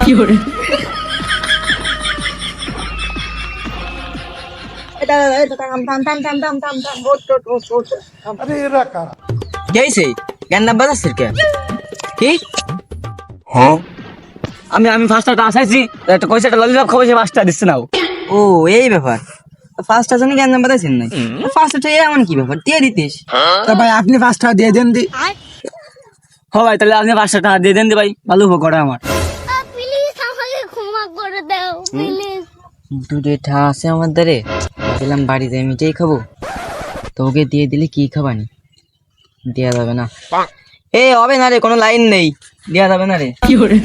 কি করে গেছে জ্ঞান বাজাচ্ছে কে কি আমি আমি ফার্স্টটা আসাইছি একটা কইছে একটা ললিপপ খাবো সে পাঁচটা দিচ্ছে না ও এই ব্যাপার ফার্স্টটা জন্য জ্ঞান বাজাচ্ছেন নাই ফার্স্টটা এমন কি ব্যাপার দিয়ে দিতিস তা ভাই আপনি 5 টাকা দিয়ে দেন দি। হ ভাই তাহলে আপনি 500 টাকা দিয়ে দেন দি ভাই ভালো উপকার আমার প্লিজ আমাকে ক্ষমা করে দাও প্লিজ। দুটা আছে আমার দ্বারে দিলাম বাড়িতে মিটাই খাবো তোকে দিয়ে দিলে কি খাবানি দেয়া যাবে না এ হবে না রে কোনো লাইন নেই দেয়া যাবে না রে কি করে